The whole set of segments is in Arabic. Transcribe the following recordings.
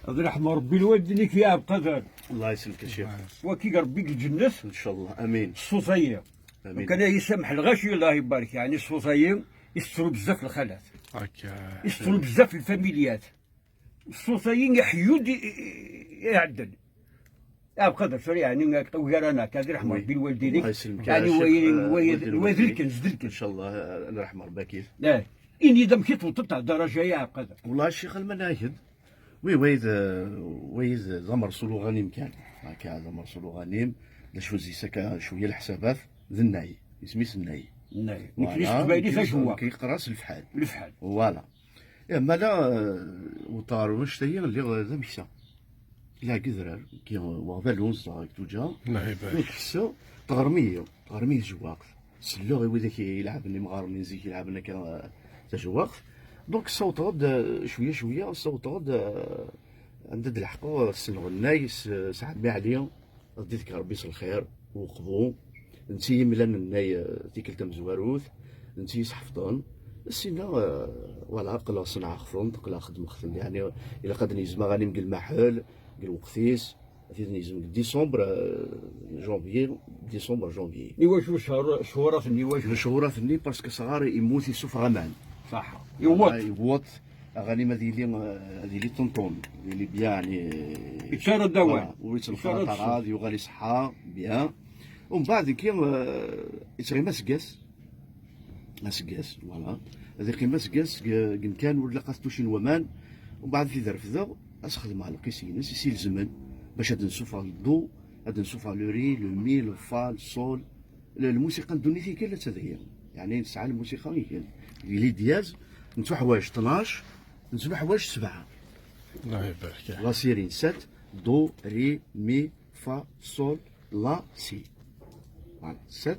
عبد الرحمن ربي الوالد اللي فيها بقدر الله يسلمك الشيخ. وكي ربيك الجنة ان شاء الله امين الصوصية. امين. وكان يسامح الغاشي الله يبارك، يعني الصوصية يستروا بزاف الخالات، هكا يستروا بزاف الفاميليات. الصوصيين يحيوا يعدل بقدر يعني وقرانا كان يرحم ربي الوالدين الله يسلمك يعني يا شيخ. ويد الكنز ان شاء الله الله يرحم ربك كيف. لا اني دم كي توطط على درجه يا بقدر. والله الشيخ المناهد ويد زمر سولو غنيم كان هكا زمر سولو غنيم شو زي سكا شويه الحسابات ذا الناي اسمي الناي. ناي يمكن يستبايلي فاش هو كيقراس الفحال الفحال فوالا. اما لا وطار واش تاهي اللي ذا مشى لا قدرار كي وغفالون صاك توجا الله يبارك. حسو تغرميه جواق سلو غير ذاك يلعبني مغارني نزيك يلعبنا كا تجواق. دونك الصوت غد شويه الصوت غد عند الحق السن النايس سعد بها عليا رديتك ربي يصل الخير وقبو نتي ملان الناي تيكلت مزواروث نتي صحفطون السنة ولا قلا صنعة خفون قلا خدمة خفون يعني إلا قد نيزما غاني مقل محل قل وقتيس نيزم ديسمبر جونفيي يواجهوا شهورة ثني يواجهوا شهورة ثني باسكو صغار يموت يسوف غمان صح يوط أغاني ما ذي لي طنطون اللي بيان يعني يتشارى الدواء وريت الخاطرات يغالي صحة بيان ومن بعد كي يتغي مسقاس فوالا هذيك مسقاس كان ولا قاتلو شي نوامان ومن بعد في ظرف ذا اسخدم على قيسينس يسيل الزمن باش هاد نشوف الضو هاد نشوف لو ري لو مي لو فا الصول الموسيقى الدونيتي كاين هذه يعني نسعى الموسيقى كاين لي دياز نتو حوايج 12 نتو حوايج 7 الله يبارك. لا سيرين 7 دو ري مي فا صول لا سي فوالا 7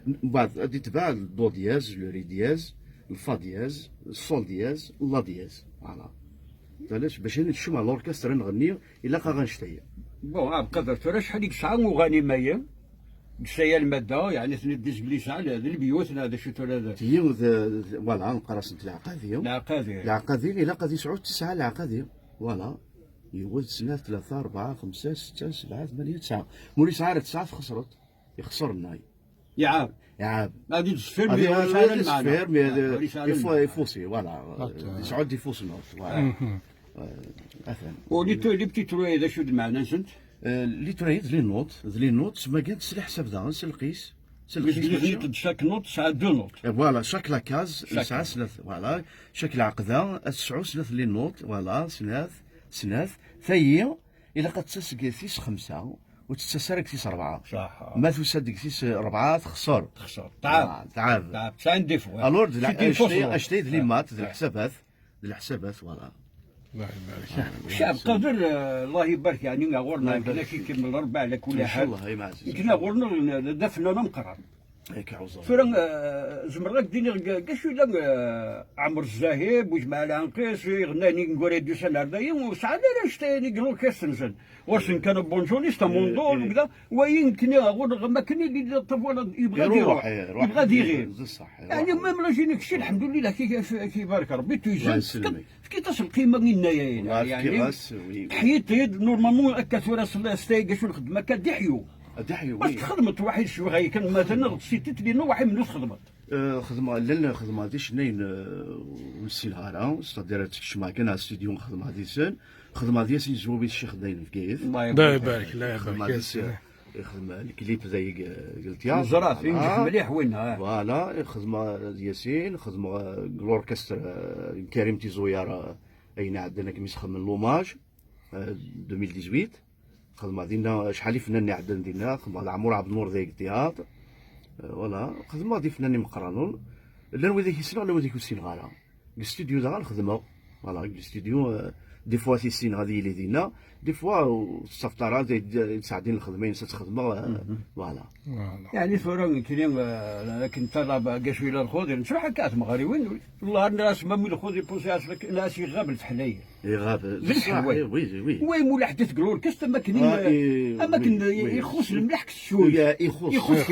من بعد غادي تبع الدو دياز لو ري دياز الفا دياز الصول دياز لا دياز فوالا. علاش باش نشوف مع الاوركسترا نغني الا غنشتي بون بقدر ترى شحال ديك الساعه مغني مايا سايا الماده يعني تندز بلي ساعه هذا البيوت هذا شو ترى هذا هي فوالا نقراص العقاديه العقاديه الا قد يسعود 9 العقاديه فوالا يولد سنه 3 4 5 6 7 8 9 مولي ساعه 9 خسرت يخسر الناي يعاب غادي تصفر يفوسي فوالا يسعود يفوس النوت فوالا مثلا ولي بتي تروي هذا شو المعنى نسنت اللي تريد لي نوت ما كانت سلاح حساب داغ سلقيس شاك نوت ساعه دو نوت فوالا شاك لاكاز ساعه ثلاث فوالا شاك العقده السعو ثلاث لي نوت فوالا سناث ثيي الا قد تسقي ثيس 5 وتتسارك ثيس 4 صح ما تصدق ثيس 4 تخسر تعب ساين ديفو الور اشتي لي مات الحسابات فوالا. الله يبارك. شعب قدر الله يبارك يعني غورنا كنا كيما الاربعه على كل حال ان شاء الله كنا غورنا دفنا مقرن هيك عوزه فرن زمرك ديني كاشو لا عمر الزاهب وجمع العنقيس غناني نقول دو سنه دايم وسعد علاش تاني قالوا كيسنزل واشن كان بونجونيستا موندول وكذا ويمكن غور ما كان اللي الطفل يبغى يروح يغير يعني ما مراجينك شي الحمد لله كي بارك ربي توجد كي تصل قيمه لنا يعني حيت نورمالمون هكا ثورة ستايق شو الخدمه كدحيو باش خدمت واحد شويه غير كان مثلا سيتيت لينا واحد من خدمت خدمه هذه شنين ونسيلها ستادير تكشما كان استوديو خدمه هذه سن خدمه هذه سي جوبي الشيخ داين في كيف الله يبارك. الله يبارك. يخدم الكليب زي قلت يا زرات ينجح مليح وين فوالا خدمه ياسين خدمه الاوركستر كريم تيزويار اين عندنا كيما يسخن من لوماج 2018 خدمه دينا شحال فنان عندنا دينا خدمه عمور عبد النور ذاك التياتر ولا خدمه دي فناني مقرانون لا وذاك يسنا ولا وذاك يسين غالا الاستوديو دا الخدمه فوالا الاستوديو دي فوا تيسين غادي اللي دينا دي فوا السفطرات تساعدين الخدمين تخدموا فوالا يعني فرن كريم لكن طلب كاش ولا الخضر نشرح كاس مغاربين والله الناس ما من الخضر بوساس ناس يغاب الفحليه يغاب وي مولا حدث قلول كاس اماكن اماكن يخص الملح شويه يخص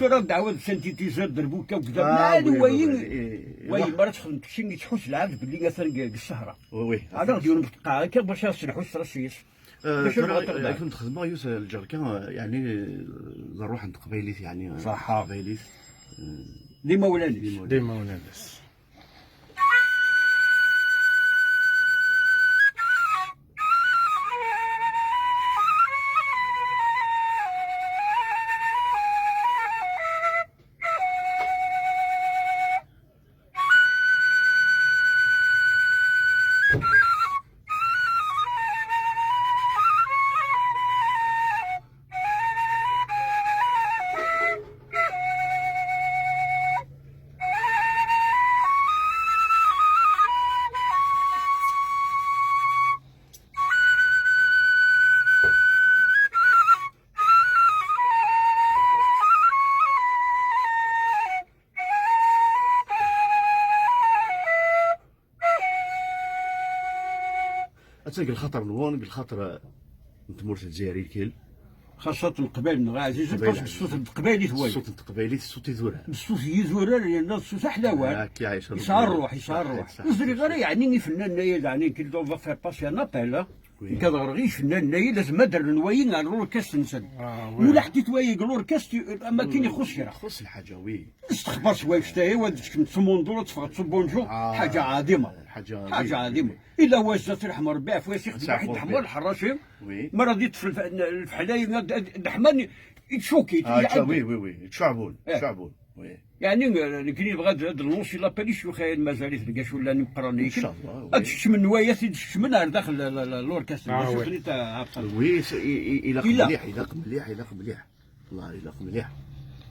ترى دعوه سانتيتيزر دربوكا وكذا وين مرات خدمت شي تحوس العبد باللي مثلا السهره وي هذا غادي نبقى هكا باش نصلحوا السراسيس. باش نبغى تقدر. كنت خدمه يوسف الجركان يعني نروح عند قبيليت يعني صح. قبيليت ديما ولانيس. ديما وناس. اتلقى الخطر نوون بالخطر نتمرت الجزائري الكل خاصة القبائل من عزيز باش الصوت القبائلي ثوالي. الصوت القبيلي الصوت يزورها الصوت يزورا لان الصوت حلاوه. كي عايش يسعر الروح يسعر الروح. نزري غير يعني فنان نايل يعني كي دو فا فير باسي ان ابيل كذا غير فنان نايل لازم مدر نوين على الاوركست نسد. ولا حتى توايق الاوركست اما كاين يخص راه. خص الحاجه وي استخبر شويه شتاهي وادك تسموندو تفقد تسبونجو حاجه عظيمه. حاجه عظيمه. الا واش ترحم ربي عفوا يخدم واحد الحمار الحراشي وي ما راه في الفحلاي الحمان يتشوكي. وي وي وي تشعبون تشعبون وي يعني كاين بغا هاد النونسي لابالي شوخي مازال تلقى شو لا نقراني ان شاء الله هادشي من نوايا تدش من داخل الاوركسترا وي. وي الى مليح الى مليح الى مليح والله الى مليح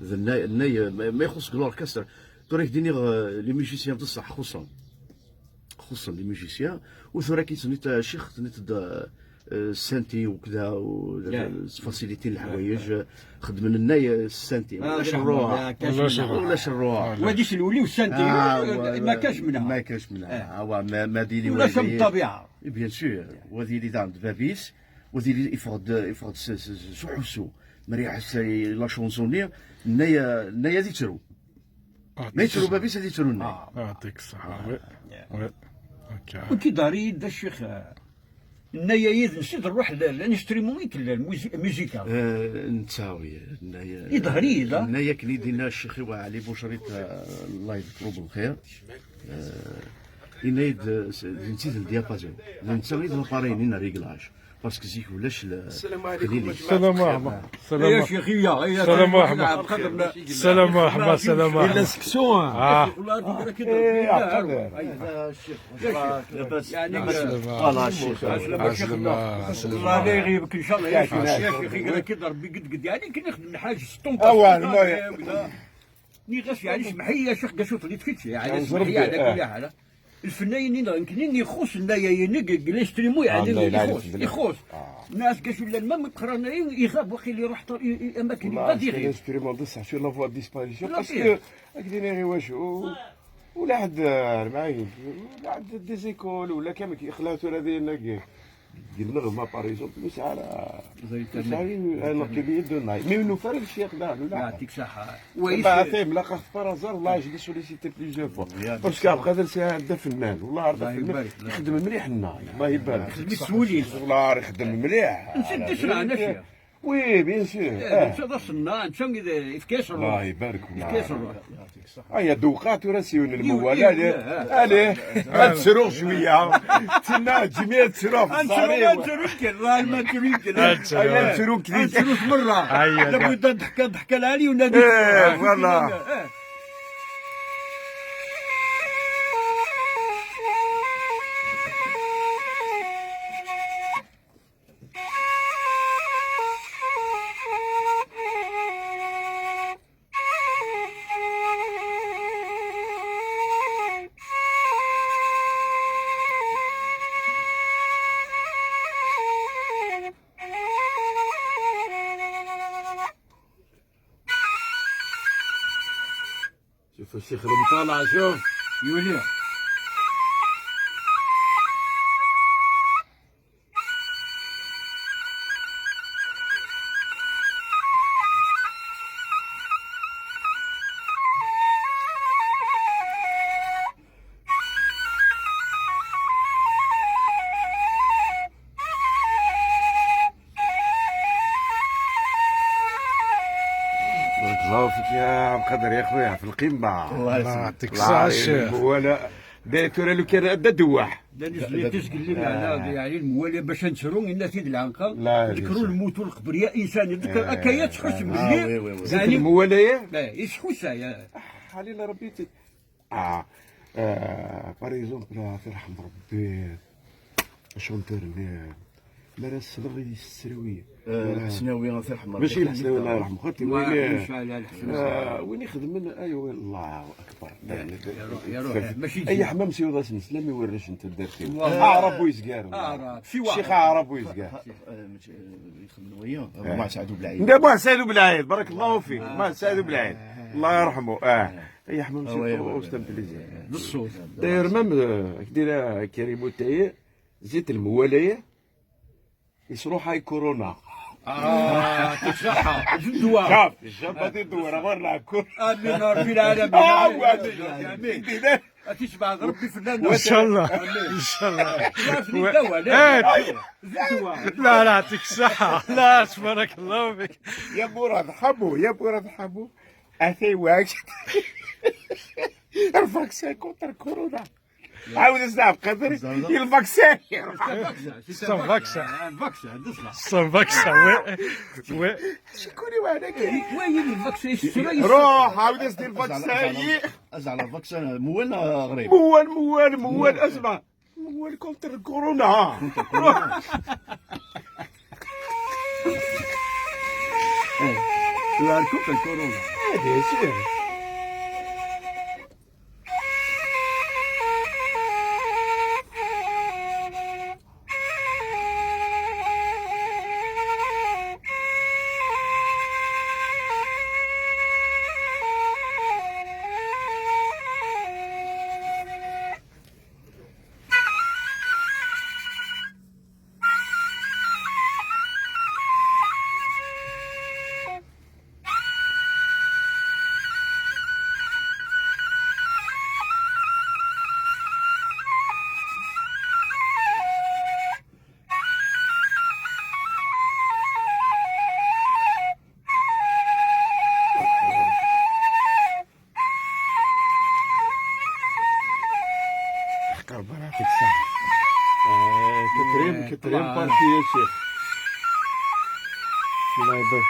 الناي ما يخص الاوركسترا توريك دينيغ لي ميوزيسيان بصح خصوصا لي ميوزيسيان وثورا كي تنيت شيخ تنيت السانتي وكذا والفاسيليتي الحوايج خدم لنا السانتي ولا شروع ولا شروع وهاديش الولي والسانتي ما كاش منها ما كاش منها هو مديني ولا شم الطبيعه بيان سور وهذه اللي عند بابيس وهذه اللي يفقد سحوسو مريح لا شونسونير نايا ديترو ما يترو بابيس هذه يترو الناي يعطيك الصحة. وي وي. اوكي. وكي داري دا الشيخ النايا نسيت نروح لانستريمون الموسيقى نتساوي يظهري ذا نايا كني دينا الشيخ علي بوشريط الله يذكرو بالخير ينايد نسيت الديابازون نتساوي لابارين ريغلاج باسكو زيك ولاش السلام عليكم. السلام عليكم. يا شيخية السلام مرحبا. السلام مرحبا. السلام مرحبا. إلا سكسون يعني والله الشيخ الله لا يغيبك ان شاء الله يا شيخي كي ضربي قد يعني كي نخدم حاجه سطون ني غاش يعني سمحي يا شيخ قاشوط اللي تفيتش يعني سمحي على كل حال الفنانين يمكن يخص النايا ليستريمو يعني يخص الناس كاشو لما مقرانين يغاب وقيل اللي يروح اماكن غادي يغيب ليستريمون دو سور لا فوا ديسباريسيون باسكو هكذا غير واش ولا حد معاين ولا حد دي زيكول ولا كامل كيخلاو هذه انك النغمه باغ اكزومبل مش على انا كبير دون ناي مي نو فارق الشيخ لا يعطيك صحه بعثيم لاقى في بارازار والله جي سوليسيتي بليزيور فوا باسكو غادر سي هذا فنان والله عرف يخدم مليح لنا الله يبارك بالسوليس والله يخدم مليح نسد شرانا شي وي بيان سور هذا صناع نشان في كاس الروح الله يبارك في كاس الروح هيا دوقات وراسيون الموال عليه تسروق شويه تسنى جميع تسروق في الصاري ما تسروق تسروق مره لابد ضحكه العالي ونادي فوالا شوف الشيخ المطالع شوف يولي يا بقدر يا خويا في القمه. الله الله يسلمك. يعطيك الصحة الشيخ. ولا دايتورا لو كان عندها دواح. لا نزل تسقل يعني الموالي باش نسرو إن سيد العنقه لا، ذكروا الموت والقبر يا انسان ذكر اكايات تخش وي، بالليل وي، وي. يعني المواليه لا يشخص يا علينا ربي بار اكزومبل الله يرحم ربي شونتور لا راس صدغي السرويه الحسناوي الله يرحمه. ماشي الحسناوي الله يرحمه خوتي ما وين على الحسن وين يخدم من ايوا الله اكبر يا روح ماشي اي حمام سيوضا سنس لم يورش انت درتي والله. اعرب ويزقار اعرف شي واحد شيخ اعرب ويزقار يخدم وياه مع سعد بالعيد. ده ما سعد بالعيد بارك الله فيك ما سعد بالعيد الله يرحمه اي حمام سيوضا واستمتليزي بالصوت داير مام كدير كريم تايا زيت المواليه يصروح هاي كورونا تصحى الدواء شاف الشاب هذه الدوره غير لعب كورونا امين ربي العالمين امين تشبع ربي فنان ان شاء الله ان شاء الله. لا لا يعطيك الصحة. لا تبارك الله فيك. يا مراد حمو يا مراد حمو اثي واش الفاكسين كونتر كورونا عاود الزعف قدر الفاكسين سان فاكسا الفاكسين تصحى سان فاكسا. وي شكوني وانا وين الفاكسين روح عاود اسدي الفاكسين ازعل الفاكسان موال غريب. موال اسمع موال كونتر كورونا لا الكوكا الكورونا هذا شيء كربلاء يعطيك الصحة كتريم بارتي يا شيخ الله يبارك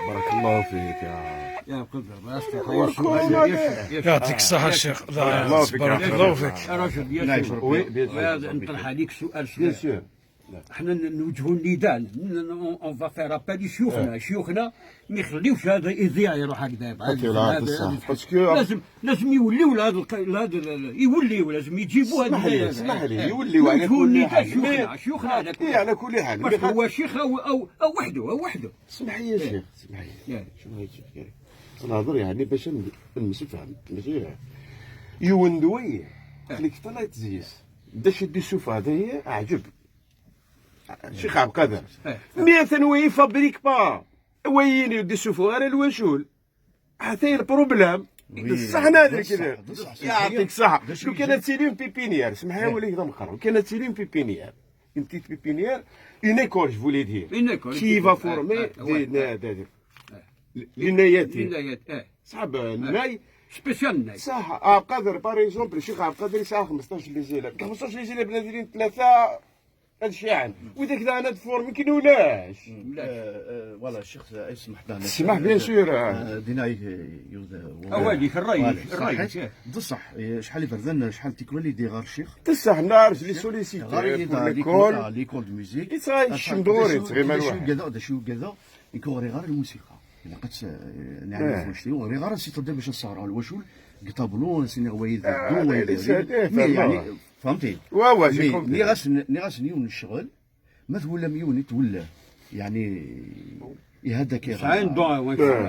بارك الله فيك يا قدر ما يعطيك الصحة الشيخ. الله فيك. بارك الله فيك. يا رجل يا نعم. شيخ وي بيان وهذا نطرح عليك سؤال بيان سؤال سور احنا نوجهوا النداء اون فا فير ابال شيوخنا ما يخليوش هذا يضيع يروح هكذا باسكو لازم يوليو لهذا يوليو لازم يجيبوا هذا اسمح لي يوليو على كل حال شيوخنا على كل على كل حال واش هو شيخ او وحده اسمح لي يا شيخ اسمح لي شنو هاي الشيخ كريم نهضر يعني باش نفهم ماشي يوندوي خليك طلع تزيس داش يدي السوفه هذه عجب شيخ عبد القادر 100 وي فابريك با وين يدي السوفه غير الوشول حتى البروبليم بصح نادر كذا يعطيك الصحه لو كانت سيلين بيبينيير اسمح لي وليك نقرا كانت سيلين بيبينيير une petite pépinière, une école, je voulais dire, qui va former l'unayat. صعب الناي سبيسيال ناي صح عبد القادر باغ اكزومبل الشيخ عبد القادر يساوي 15 ليزيلاب 15 ليزيلاب نادرين ثلاثه الشيعان واذا كذا انا تفور ما كينولاش فوالا الشيخ يسمح لنا اسمح بيان سور دينا هذيك الراي بصح شحال بردنا شحال تيكولي دي غار الشيخ تصح نعرف لي سوليسيتي غير ليكول ليكول دو ميوزيك يصاي الشندوري تغي مال واحد كذا شو كذا يكوري غير الموسيقى الا قد نعرف واش تيو غير غير سي تبدا باش نصهروا الوشول قطابلون سيني غويد يعني فهمتي واوا ني غاس نيون الشغل ما تولى ميون تولى يعني هذاك عين دوا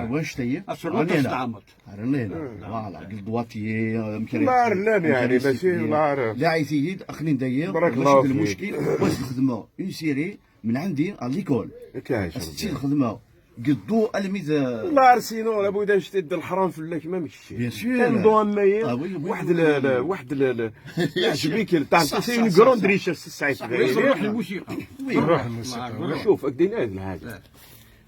واش تاهي اصلا تستعمط رنينا فوالا قل دواتي يمكن ما رلان يعني ماشي ما عارف لا عيثيد اخنين داير بارك الله فيك المشكل واش نخدموا اون سيري من عندي على ليكول كاش ستي الخدمه قدو الميد الله ارسينو لابد اش تد الحرام في الله كما مشيتي بيان سور كان ضوامية وي، وي، واحد وي، لا وي. واحد لا يعجبك تاع صح، سي صح، اون صح، كروند صح. ريشيرش السعيد يروح للموسيقى روح الموسيقى شوف اكدين هذه الحاجه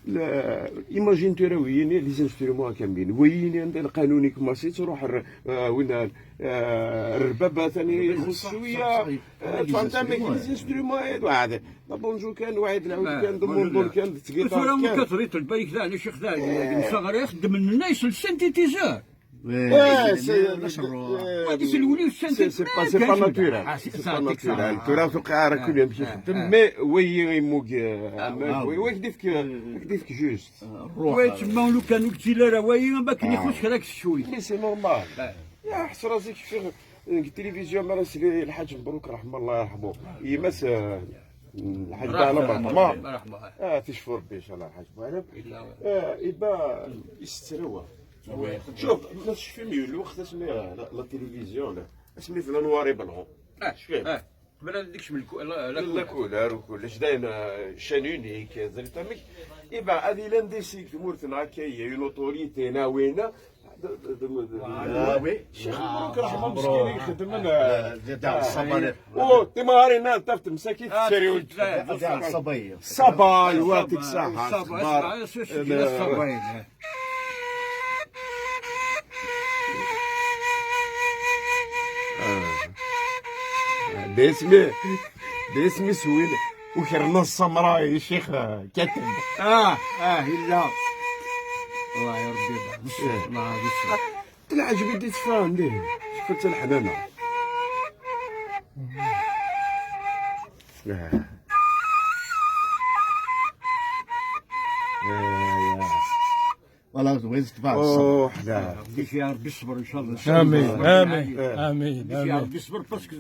لا ايماجين ترى وين لي زانسترومون كاملين وين عند القانوني كما سي تروح وين الربابه ثاني يخص شويه فهمت ما كاين لي زانسترومون واحد بونجو كان واحد العود كان ضمون كان كثر من تقيطار كثرة البيك ذا انا شيخ ذا صغر يخدم الناس السنتيتيزور هذيك الولي سي با ناتورال سي با ناتورال التراث وقع راه كل يوم يخدم مي وي موك وي كيفك جوست وي تما لو كانوا كتيلا راه وي ما كان يخش هذاك الشوي مي سي نورمال يا حس راسك في التلفزيون مع سيدي الحاج مبروك رحمه الله يرحمه يمس الحاج بعلم رحمه تشفى ربي ان شاء الله الحاج بعلم يبا يستروى شوف الناس شفي ميو الوقت اسمي لا تلفزيون اسمي في الانوار بلون شفي بلا ديكش من لا كولار وكلش داين شانونيك زريتامك يبا هذه لانديسيك مورتنا هكايا اون اوتوريتي ناوينا وي شيخ مبروك رحمه مسكين يخدم من تاع الصبايا او تماري ناس تفت مساكين تشريو تاع الصبايا صباي واتك صحه الصباين باسمي سويل وكرنا السمراء يا شيخ كاتب الا الله يرضي الله يسر العجب بدي تفهم ليه شفت الحنانه والله بغيت تبع اوه لا ديك يا ربي الصبر ان شاء الله امين امين امين يا امين ربي الصبر باسكو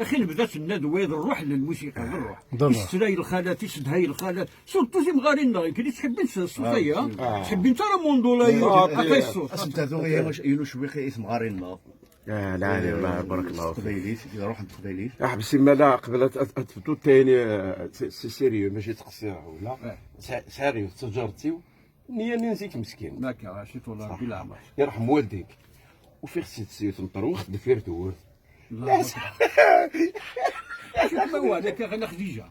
اخي بدات الندوه نروح للموسيقى نروح ضروري. يستداي الخالات يسدهاي الخالات سورتو زي مغارين كي تحبين الصوفيه تحبين ترى موندولاي عطي الصوت اسم تاع ذوقيا واش يلو شويه اسم غارين ما لا لا بارك الله فيك قبيليت اذا روح قبيليت احبسي ما لا قبل اثبتوا الثاني سي سيريو ماشي تقصير ولا سيريو تجارتي نيا نسيك مسكين ما كراشيت ولا ربي العمر يرحم والديك وفي خصي تسيو تنطروخ دفير تورث لا شوف ما هو هذاك غير خديجه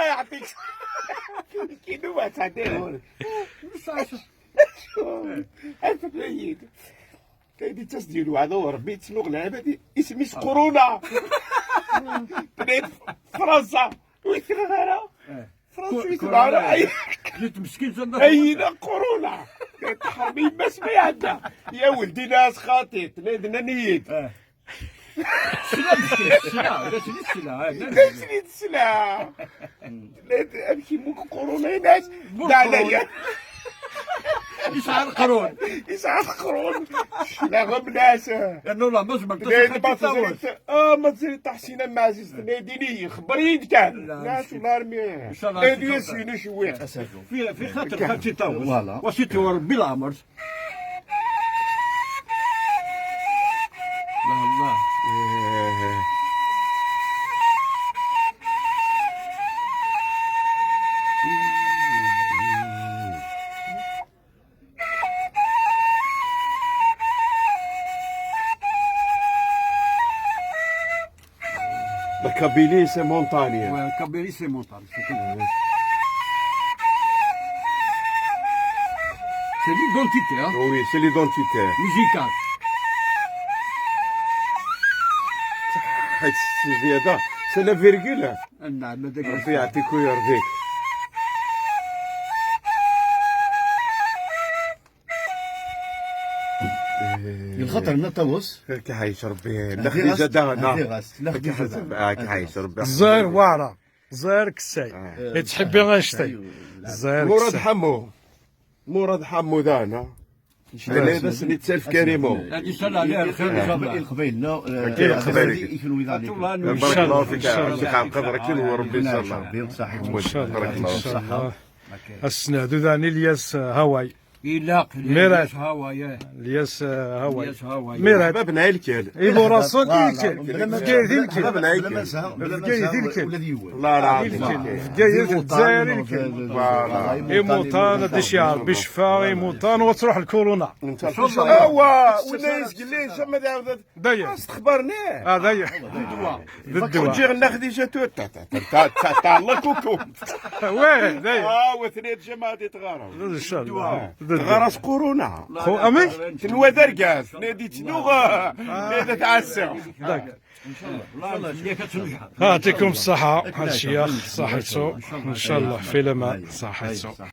يعطيك كي نوع تاع دير كاين تسديلو هذا وربي تسلوغ العبادي اسمي كورونا بنيت فرنسا ويثير غيرها فرنسا ويثير جيت مسكين أينا كورونا حربي ما سمي عندنا يا ولدي ناس خاطيت نادنا نيد السلعه ليش نيد السلعة أمشي موك كورونا ناس دا عليا يسعى القرون لا غب ناس لانه لا مزمر ما تزيد تحسين معزز ناديني خبرين كان ناس ولا رمي نادي يسوينا شويه في خاطر خالتي طاوس فوالا. وسيتي وربي العمر الله الكابيلي سي مونتانيا كابيري سي مونتال سي ليدونتيتي وي سي ليدونتيتي ميوزيكال حيت الزياده سي لا فيرغول نعم هذاك ربي يعطيك ويرضيك الخطر نطوس كيعيش ربي نخلي زادانا كيعيش ربي الزهر واعره زهر كساي تحبي غنشتي زهر مراد حمو دانا هذا سني تسالف كريمو هذه سنه عليها الخير القبيلنا يكونوا بارك الله فيك الشيخ عبد القادر كل هو ربي ان شاء الله صاحب ان شاء الله بارك ان الله شاء الله السنه ذاني الياس هواي إلا ميراد. هوايا الياس هواي الياس هوايا ميراد بابنا الكل ايبو راسون بلا الكل ما فكاية بلا الكل بلا ما الكل. سهل بلا ما فكاية سهل الكل. ولا ديوان الله العظيم الكل فكاية الجزائر الكل ايموطان هذا شيعر بشفا ايموطان وتروح الكورونا انت هو ولا يسقل ليه زعما داير استخبرناه هذا وتجي الدواء غنا خديجه تاع الله كوكو واه داير وثنين جماعه تغاروا ان شاء الله غرس كورونا خو امي تنوى دركاس نادي تنوغ نادي تعسى داك الله يخليك تنجح يعطيكم الصحة الشيخ صحيتو ان شاء الله في الامان صحيتو